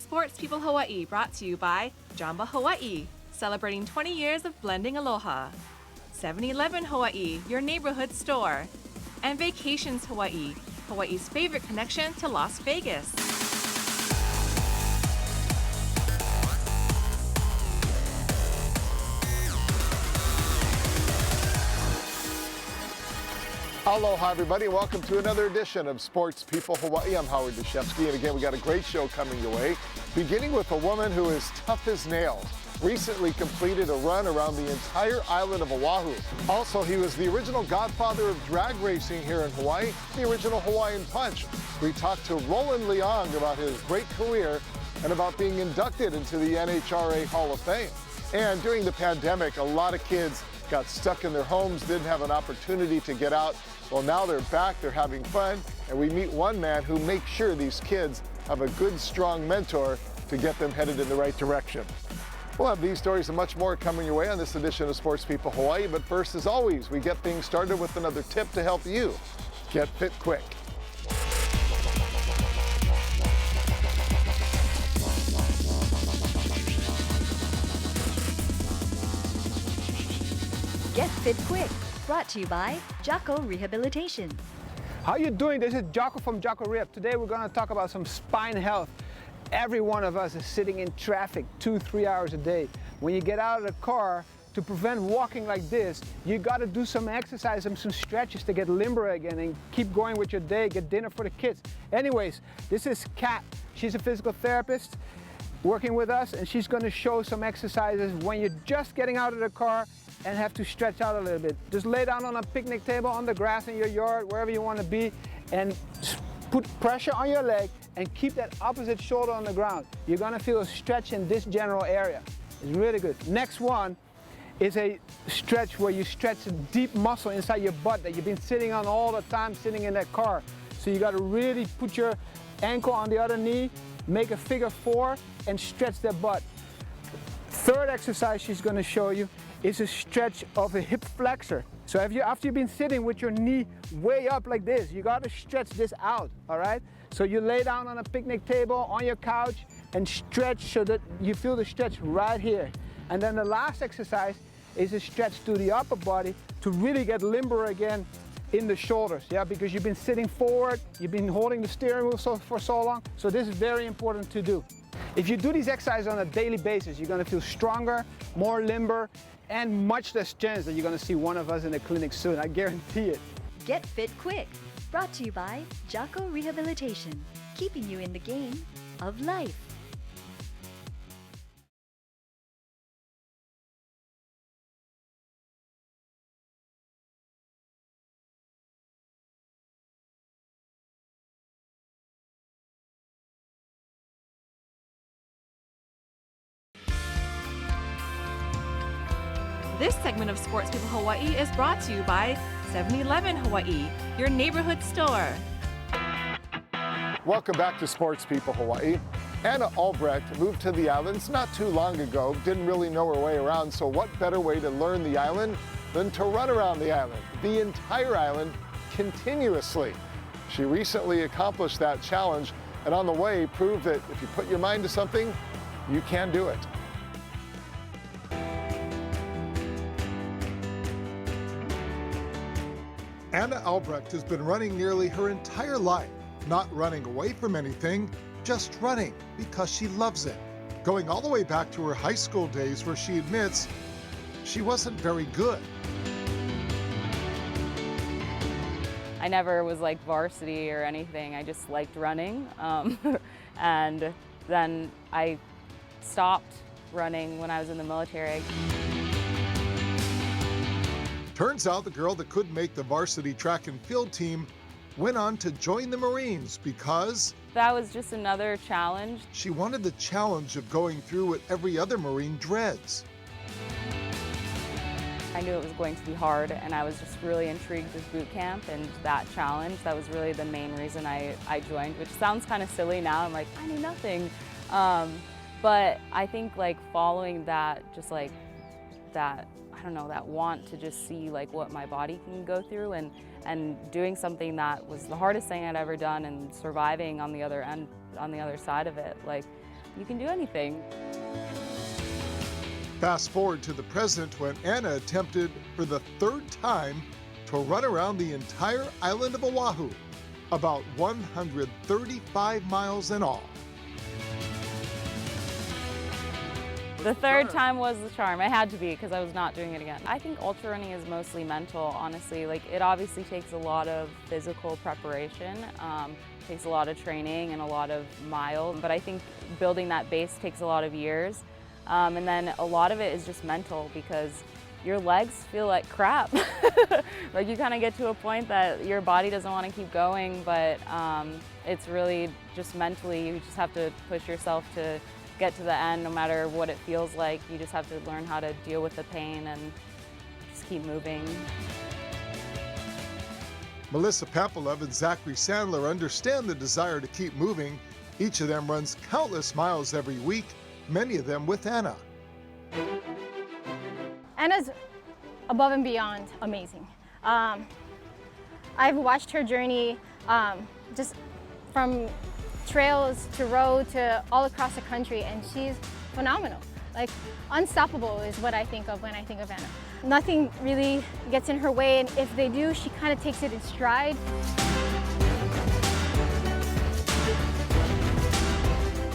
Sports People Hawaii, brought to you by Jamba Hawaii, celebrating 20 years of blending aloha. 7-Eleven Hawaii, your neighborhood store. And Vacations Hawaii, Hawaii's favorite connection to Las Vegas. Aloha, everybody. Welcome to another edition of Sports People Hawaii. I'm Howard Deshevsky, and again, we got a great show coming your way, beginning with a woman who is tough as nails. Recently completed a run around the entire island of Oahu. Also, he was the original godfather of drag racing here in Hawaii, the original Hawaiian Punch. We talked to Roland Leong about his great career and about being inducted into the NHRA Hall of Fame. And during the pandemic, a lot of kids got stuck in their homes, didn't have an opportunity to get out. Well, now they're back, they're having fun, and we meet one man who makes sure these kids have a good, strong mentor to get them headed in the right direction. We'll have these stories and much more coming your way on this edition of Sports People Hawaii, but first, as always, we get things started with another tip to help you get fit quick. Get Fit Quick, brought to you by Jocko Rehabilitation. How you doing? This is Jocko from Jocko Rehab. Today we're going to talk about some spine health. Every one of us is sitting in traffic 2-3 hours a day. When you get out of the car, to prevent walking like this, you got to do some exercise and some stretches to get limber again and keep going with your day, get dinner for the kids. Anyways, this is Kat. She's a physical therapist working with us, and she's going to show some exercises when you're just getting out of the car and have to stretch out a little bit. Just lay down on a picnic table on the grass in your yard, wherever you want to be, and put pressure on your leg and keep that opposite shoulder on the ground. You're gonna feel a stretch in this general area. It's really good. Next one is a stretch where you stretch a deep muscle inside your butt that you've been sitting on all the time, sitting in that car. So you gotta really put your ankle on the other knee, make a figure 4, and stretch that butt. Third exercise she's gonna show you is a stretch of a hip flexor. So after you've been sitting with your knee way up like this, you gotta stretch this out, all right? So you lay down on a picnic table, on your couch, and stretch so that you feel the stretch right here. And then the last exercise is a stretch to the upper body to really get limber again in the shoulders, yeah? Because you've been sitting forward, you've been holding the steering wheel for so long, so this is very important to do. If you do these exercises on a daily basis, you're gonna feel stronger, more limber, and much less chance that you're gonna see one of us in the clinic soon, I guarantee it. Get Fit Quick, brought to you by Jocko Rehabilitation, keeping you in the game of life. This segment of Sports People Hawaii is brought to you by 7-Eleven Hawaii, your neighborhood store. Welcome back to Sports People Hawaii. Anna Albrecht moved to the islands not too long ago, didn't really know her way around, so what better way to learn the island than to run around the island, the entire island, continuously. She recently accomplished that challenge, and on the way proved that if you put your mind to something, you can do it. Anna Albrecht has been running nearly her entire life, not running away from anything, just running because she loves it. Going all the way back to her high school days where she admits she wasn't very good. I never was like varsity or anything, I just liked running. And then I stopped running when I was in the military. Turns out the girl that couldn't make the varsity track and field team went on to join the Marines because That was just another challenge. she wanted the challenge of going through what every other Marine dreads. I knew it was going to be hard, and I was just really intrigued with boot camp and that challenge. That was really the main reason I joined, which sounds kind of silly now. I'm like, I knew nothing. But I think like following that, just like that, I don't know, that want to just see like what my body can go through, and doing something that was the hardest thing I'd ever done, and surviving on the other end, on the other side of it. Like you can do anything. Fast forward to the present when Anna attempted for the third time to run around the entire island of Oahu, about 135 miles in all. The third time was the charm. It had to be because I was not doing it again. I think ultra running is mostly mental, honestly. Like, it obviously takes a lot of physical preparation, takes a lot of training and a lot of miles, but I think building that base takes a lot of years. And then a lot of it is just mental because your legs feel like crap. Like, you kind of get to a point that your body doesn't want to keep going, but it's really just mentally, you just have to push yourself to get to the end no matter what it feels like. You just have to learn how to deal with the pain and just keep moving. Melissa Papalev and Zachary Sandler understand the desire to keep moving. Each of them runs countless miles every week, many of them with Anna. Anna's above and beyond amazing. I've watched her journey just from trails to road to all across the country, and she's phenomenal. Like, unstoppable is what I think of when I think of Anna. Nothing really gets in her way, and if they do, she kind of takes it in stride.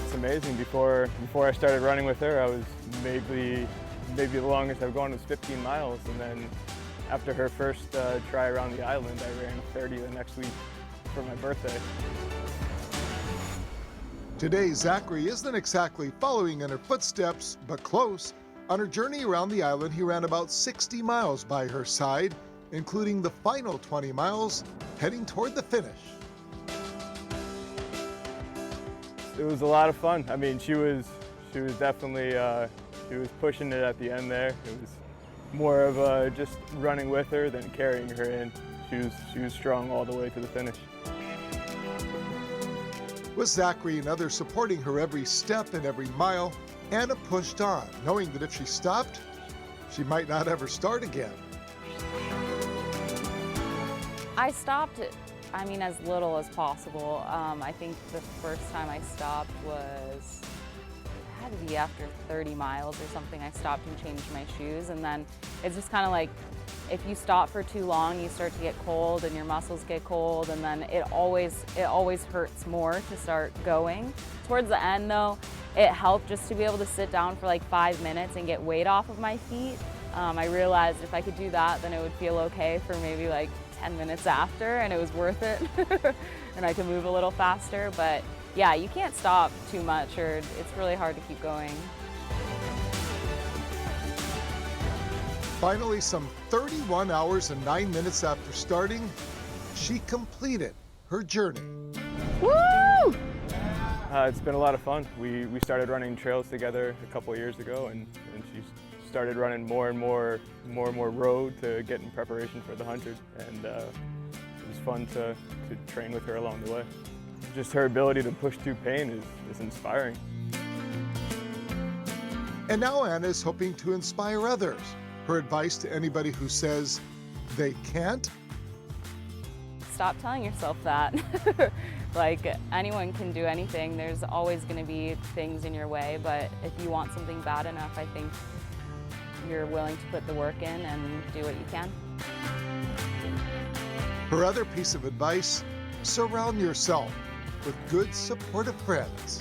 It's amazing. Before I started running with her, I was maybe the longest I've gone was 15 miles, and then after her first try around the island, I ran 30 the next week for my birthday. Today, Zachary isn't exactly following in her footsteps, but close. On her journey around the island, he ran about 60 miles by her side, including the final 20 miles, heading toward the finish. It was a lot of fun. I mean, she was definitely she was pushing it at the end there. It was more of just running with her than carrying her in. She was strong all the way to the finish. With Zachary and others supporting her every step and every mile, Anna pushed on, knowing that if she stopped, she might not ever start again. I stopped, I mean, as little as possible. I think the first time I stopped was, it had to be after 30 miles or something. I stopped and changed my shoes, and then it's just kind of like, if you stop for too long, you start to get cold and your muscles get cold, and then it always hurts more to start going. Towards the end though, it helped just to be able to sit down for like 5 minutes and get weight off of my feet. I realized if I could do that, then it would feel okay for maybe like 10 minutes after, and it was worth it. And I could move a little faster, but yeah, you can't stop too much or it's really hard to keep going. Finally, some 31 hours and 9 minutes after starting, she completed her journey. Woo! It's been a lot of fun. We started running trails together a couple of years ago, and she started running more and more road to get in preparation for the 100, and it was fun to train with her along the way. Just her ability to push through pain is inspiring. And now Anna is hoping to inspire others. Her advice to anybody who says they can't? Stop telling yourself that. Like, anyone can do anything. There's always going to be things in your way, but if you want something bad enough, I think you're willing to put the work in and do what you can. Her other piece of advice, surround yourself with good, supportive friends.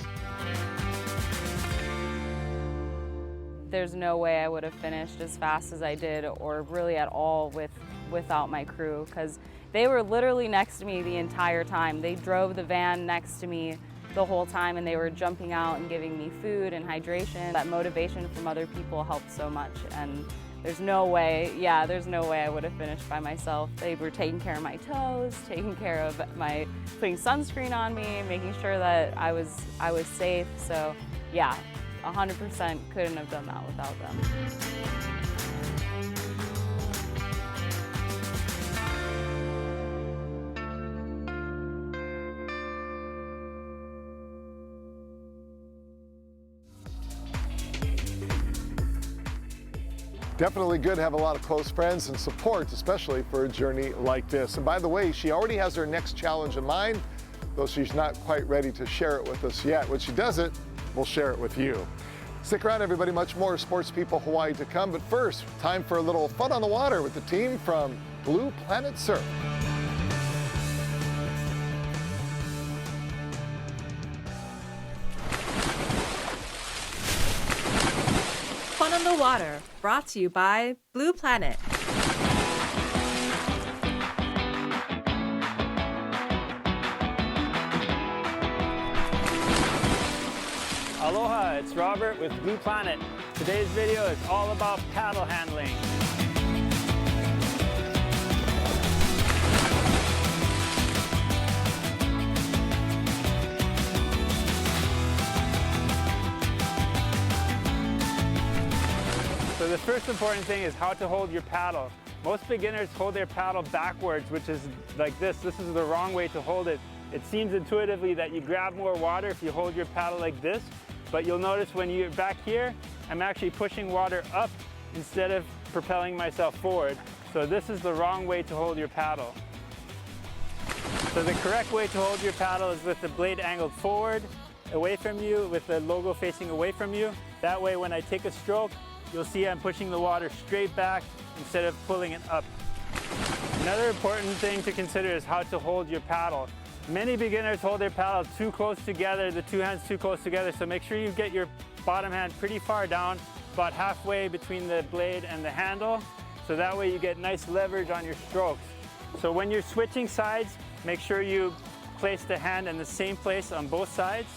There's no way I would have finished as fast as I did, or really at all, without my crew, because they were literally next to me the entire time. They drove the van next to me the whole time, and they were jumping out and giving me food and hydration. That motivation from other people helped so much, and there's no way I would have finished by myself. They were taking care of my toes, taking care of putting sunscreen on me, making sure that I was safe. So yeah, 100% couldn't have done that without them. Definitely good to have a lot of close friends and support, especially for a journey like this. And by the way, she already has her next challenge in mind, though she's not quite ready to share it with us yet. When she does it, we'll share it with you. Stick around, everybody. Much more Sports People Hawaii to come. But first, time for a little fun on the water with the team from Blue Planet Surf. Fun on the Water, brought to you by Blue Planet. Aloha, it's Robert with Blue Planet. Today's video is all about paddle handling. So the first important thing is how to hold your paddle. Most beginners hold their paddle backwards, which is like this. This is the wrong way to hold it. It seems intuitively that you grab more water if you hold your paddle like this, but you'll notice when you're back here, I'm actually pushing water up instead of propelling myself forward. So this is the wrong way to hold your paddle. So the correct way to hold your paddle is with the blade angled forward, away from you, with the logo facing away from you. That way when I take a stroke, you'll see I'm pushing the water straight back instead of pulling it up. Another important thing to consider is how to hold your paddle. Many beginners hold their paddle too close together, the two hands too close together, so make sure you get your bottom hand pretty far down, about halfway between the blade and the handle, so that way you get nice leverage on your strokes. So when you're switching sides, make sure you place the hand in the same place on both sides.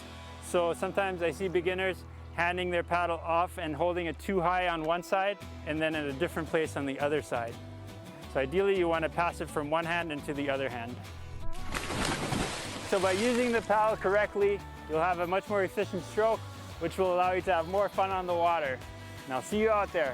So sometimes I see beginners handing their paddle off and holding it too high on one side and then in a different place on the other side. So ideally you want to pass it from one hand into the other hand. So by using the paddle correctly, you'll have a much more efficient stroke, which will allow you to have more fun on the water. Now see you out there.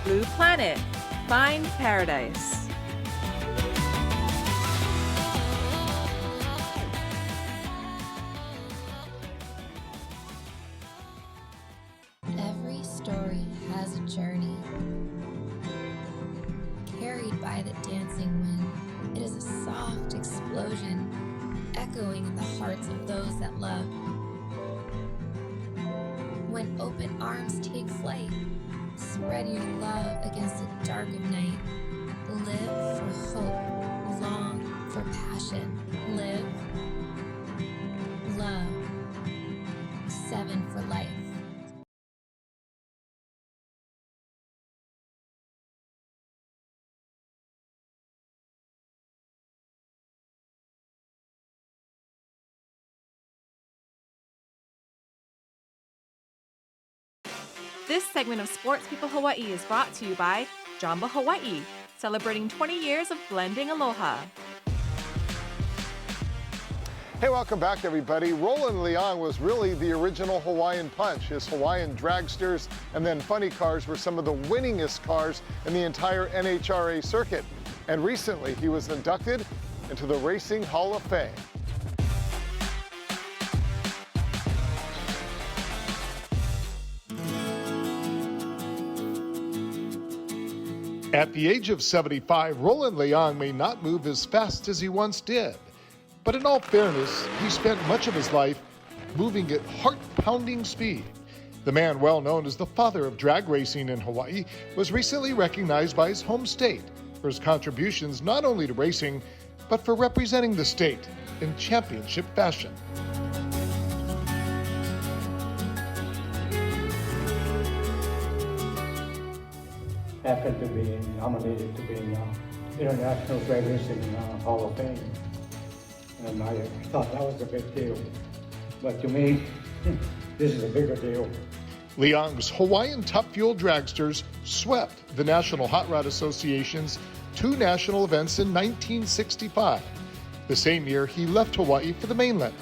Blue Planet, find paradise. Every story has a journey, carried by the dancing wind. It is a soft explosion, echoing in the hearts of those that love. When open arms take flight, spread your love against the dark of night. Live for hope, long for passion. Live, love, 7 for life. This segment of Sports People Hawaii is brought to you by Jamba Hawaii, celebrating 20 years of blending aloha. Hey, welcome back, everybody. Roland Leong was really the original Hawaiian Punch. His Hawaiian dragsters and then funny cars were some of the winningest cars in the entire NHRA circuit. And recently, he was inducted into the Racing Hall of Fame. At the age of 75, Roland Leong may not move as fast as he once did. But in all fairness, he spent much of his life moving at heart-pounding speed. The man, well known as the father of drag racing in Hawaii, was recently recognized by his home state for his contributions not only to racing, but for representing the state in championship fashion. Happened to be nominated to be in the International Drag Racing Hall of Fame. And I thought that was a big deal. But to me, this is a bigger deal. Leong's Hawaiian Top Fuel dragsters swept the National Hot Rod Association's 2 national events in 1965. The same year, he left Hawaii for the mainland.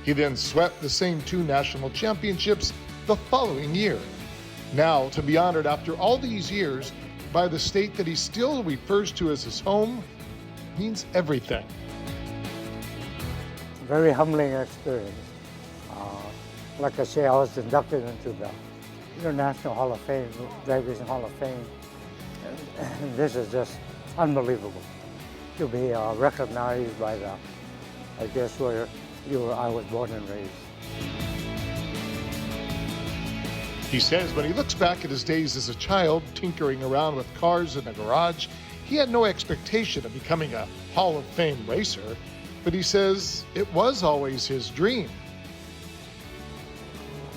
He then swept the same 2 national championships the following year. Now, to be honored after all these years by the state that he still refers to as his home means everything. Very humbling experience. Like I say, I was inducted into the International Hall of Fame, Drag Racing Hall of Fame. And this is just unbelievable to be recognized by the, I guess, where I was born and raised. He says when he looks back at his days as a child, tinkering around with cars in the garage, he had no expectation of becoming a Hall of Fame racer, but he says it was always his dream.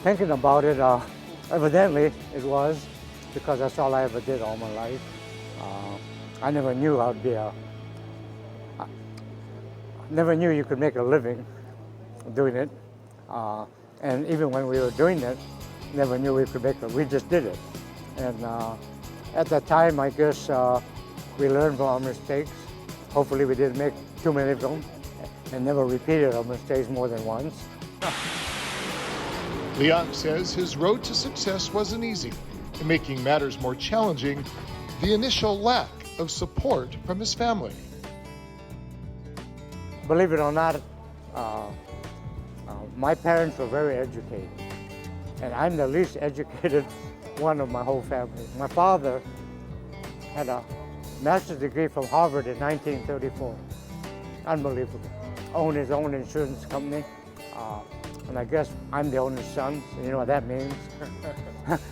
Thinking about it, evidently it was, because that's all I ever did all my life. I never knew I'd be never knew you could make a living doing it. And even when we were doing it, never knew we could make it. We just did it. And at that time, I guess we learned from our mistakes. Hopefully we didn't make too many of them and never repeated our mistakes more than once. Leong says his road to success wasn't easy, and making matters more challenging, the initial lack of support from his family. Believe it or not, my parents were very educated, and I'm the least educated one of my whole family. My father had a master's degree from Harvard in 1934. Unbelievable. Owned his own insurance company. And I guess I'm the only son, so you know what that means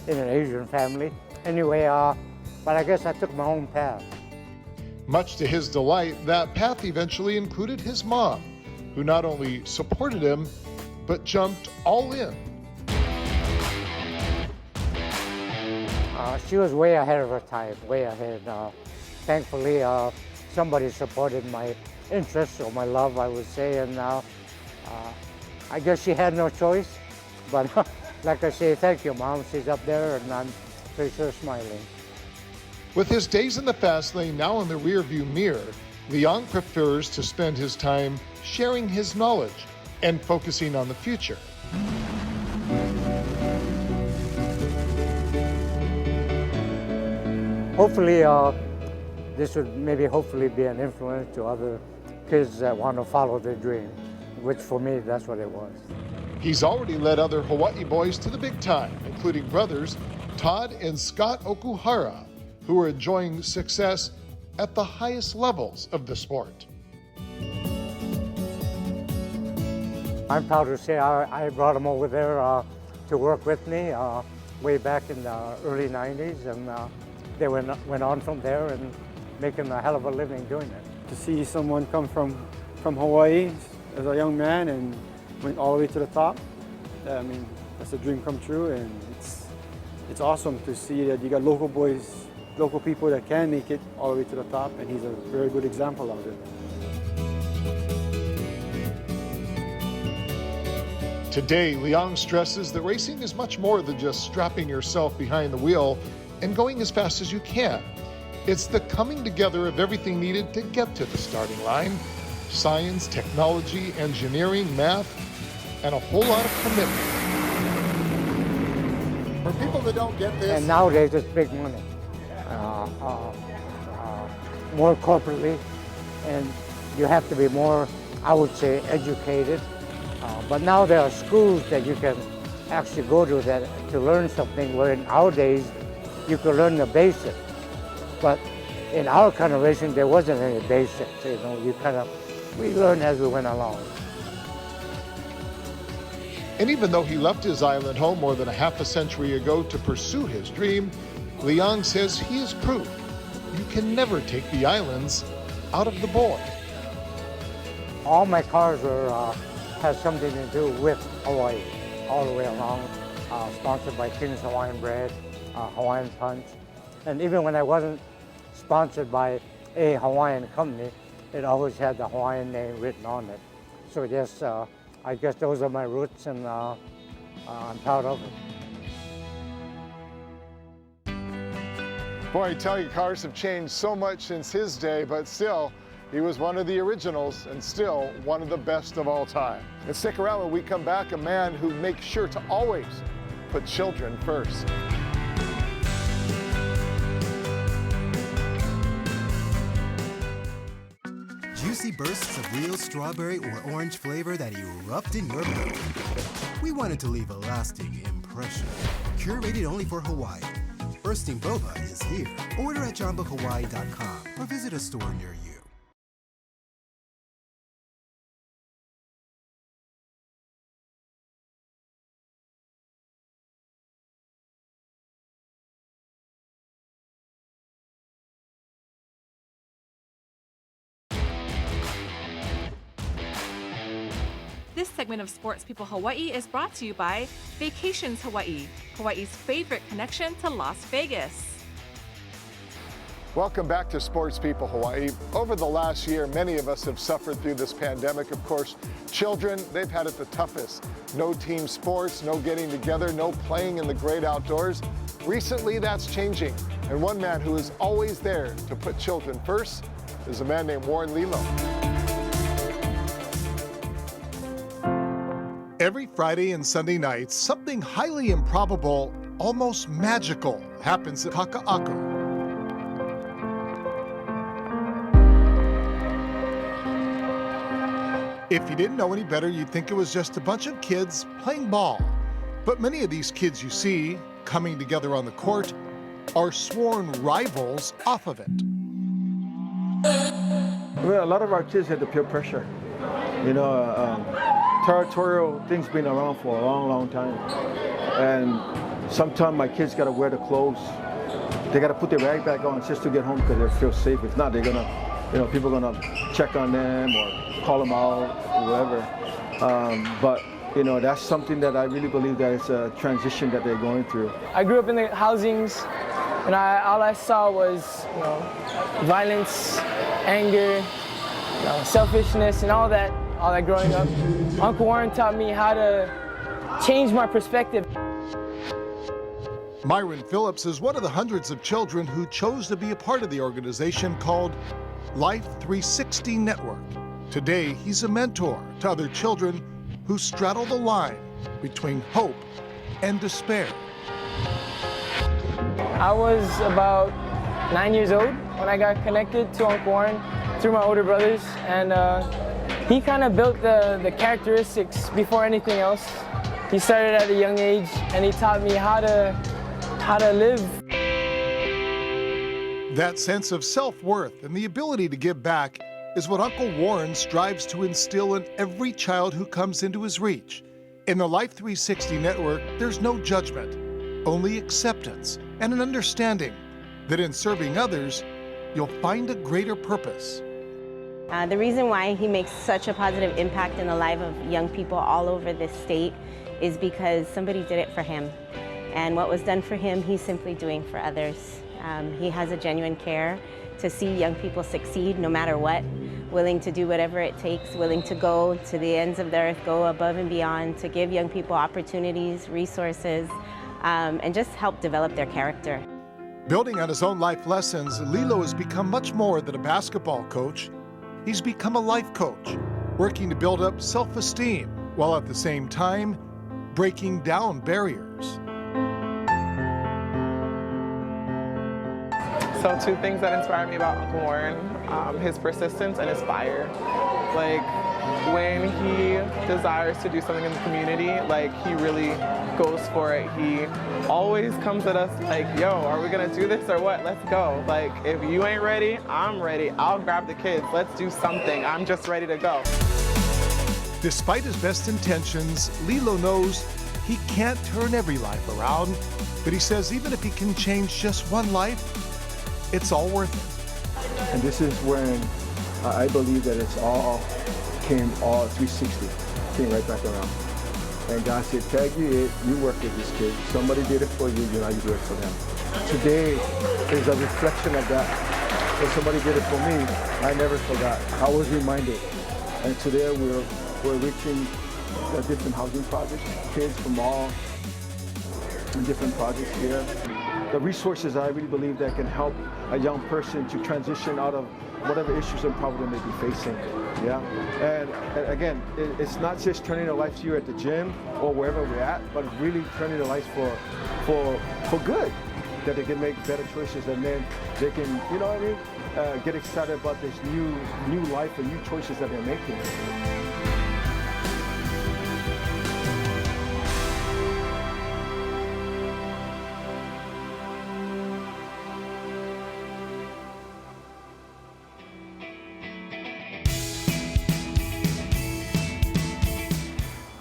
in an Asian family. Anyway, but I guess I took my own path. Much to his delight, that path eventually included his mom, who not only supported him, but jumped all in. She was way ahead of her time, way ahead. Thankfully, somebody supported my interests or my love, I would say, and I guess she had no choice, but like I say, thank you, Mom. She's up there, and I'm pretty sure smiling. With his days in the fast lane now in the rearview mirror, Leong prefers to spend his time sharing his knowledge and focusing on the future. Hopefully, this would maybe hopefully be an influence to other kids that want to follow their dream, which for me, that's what it was. He's already led other Hawaii boys to the big time, including brothers Todd and Scott Okuhara, who are enjoying success at the highest levels of the sport. I'm proud to say I brought them over there to work with me way back in the early 90s, and they went on from there and making a hell of a living doing it. To see someone come from Hawaii as a young man and went all the way to the top, I mean, that's a dream come true, and it's awesome to see that you got local boys, local people that can make it all the way to the top, and he's a very good example of it. Today, Leong stresses that racing is much more than just strapping yourself behind the wheel and going as fast as you can. It's the coming together of everything needed to get to the starting line: science, technology, engineering, math, and a whole lot of commitment. For people that don't get this... And nowadays it's big money. More corporately, and you have to be more, I would say, educated. But now there are schools that you can actually go to that to learn something, where in our days you could learn the basics. But in our kind of racing, there wasn't any basics. You know, we learned as we went along. And even though he left his island home more than a half a century ago to pursue his dream, Leong says he is proof you can never take the islands out of the boy. All my cars has something to do with Hawaii, all the way along. Sponsored by King's Hawaiian Bread, Hawaiian Punch. And even when I wasn't sponsored by a Hawaiian company, it always had the Hawaiian name written on it. So yes, I guess those are my roots, and I'm proud of it. Boy, I tell you, cars have changed so much since his day, but still, he was one of the originals and still one of the best of all time. And stick around when we come back, a man who makes sure to always put children first. Juicy bursts of real strawberry or orange flavor that erupt in your mouth. We wanted to leave a lasting impression. curated only for Hawaii. Bursting Boba is here. Order at JamboHawaii.com or visit a store near you. This segment of Sports People Hawaii is brought to you by Vacations Hawaii, Hawaii's favorite connection to Las Vegas. Welcome back to Sports People Hawaii. Over the last year, many of us have suffered through this pandemic. Of course, children, they've had it the toughest. No team sports, no getting together, no playing in the great outdoors. Recently, that's changing. And one man who is always there to put children first is a man named Warren Lilo. Every Friday and Sunday nights, something highly improbable, almost magical, happens at Haka'ako. If you didn't know any better, you'd think it was just a bunch of kids playing ball. But many of these kids you see coming together on the court are sworn rivals off of it. Well, a lot of our kids had the peer pressure. You know, territorial things been around for a long, long time. And sometimes my kids got to wear the clothes. They got to put their rag back on just to get home because they feel safe. If not, they're going to, you know, people are going to check on them or call them out or whatever. But, you know, that's something that I really believe that it's a transition that they're going through. I grew up in the housings, and all I saw was, you know, violence, anger, you know, selfishness, and all that growing up. Uncle Warren taught me how to change my perspective. Myron Phillips is one of the hundreds of children who chose to be a part of the organization called Life 360 Network. Today, he's a mentor to other children who straddle the line between hope and despair. I was about 9 years old when I got connected to Uncle Warren through my older brothers, and he kind of built the characteristics before anything else. He started at a young age, and he taught me how to live. That sense of self-worth and the ability to give back is what Uncle Warren strives to instill in every child who comes into his reach. In the Life 360 Network, there's no judgment, only acceptance and an understanding that in serving others, you'll find a greater purpose. The reason why he makes such a positive impact in the life of young people all over this state is because somebody did it for him. And what was done for him, he's simply doing for others. He has a genuine care to see young people succeed no matter what, willing to do whatever it takes, willing to go to the ends of the earth, go above and beyond to give young people opportunities, resources, and just help develop their character. Building on his own life lessons, Lilo has become much more than a basketball coach. He's become a life coach, working to build up self-esteem while at the same time breaking down barriers. So 2 things that inspire me about Uncle Warren, his persistence and his fire. Like when he desires to do something in the community, like he really goes for it. He always comes at us like, yo, are we gonna do this or what? Let's go. Like if you ain't ready, I'm ready. I'll grab the kids. Let's do something. I'm just ready to go. Despite his best intentions, Lilo knows he can't turn every life around, but he says even if he can change just one life, it's all worth it. And this is when I believe that it's all 360, came right back around. And God said, tag you it, you work with this kid. Somebody did it for you, now you do it for them. Today is a reflection of that. When somebody did it for me, I never forgot. I was reminded. And today we're reaching different housing projects, kids from all different projects here. The resources I really believe that can help a young person to transition out of whatever issues and problems they may be facing. Yeah, and again, it's not just turning their lives here at the gym or wherever we're at, but really turning their lives for good, that they can make better choices, and then they can, you know what I mean, get excited about this new life and new choices that they're making.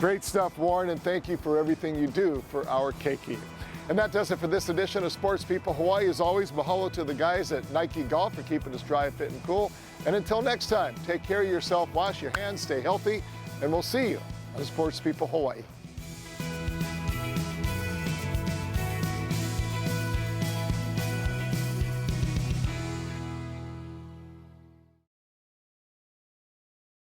Great stuff, Warren, and thank you for everything you do for our keiki. And that does it for this edition of Sports People Hawaii. As always, mahalo to the guys at Nike Golf for keeping us dry, fit, and cool. And until next time, take care of yourself, wash your hands, stay healthy, and we'll see you on Sports People Hawaii.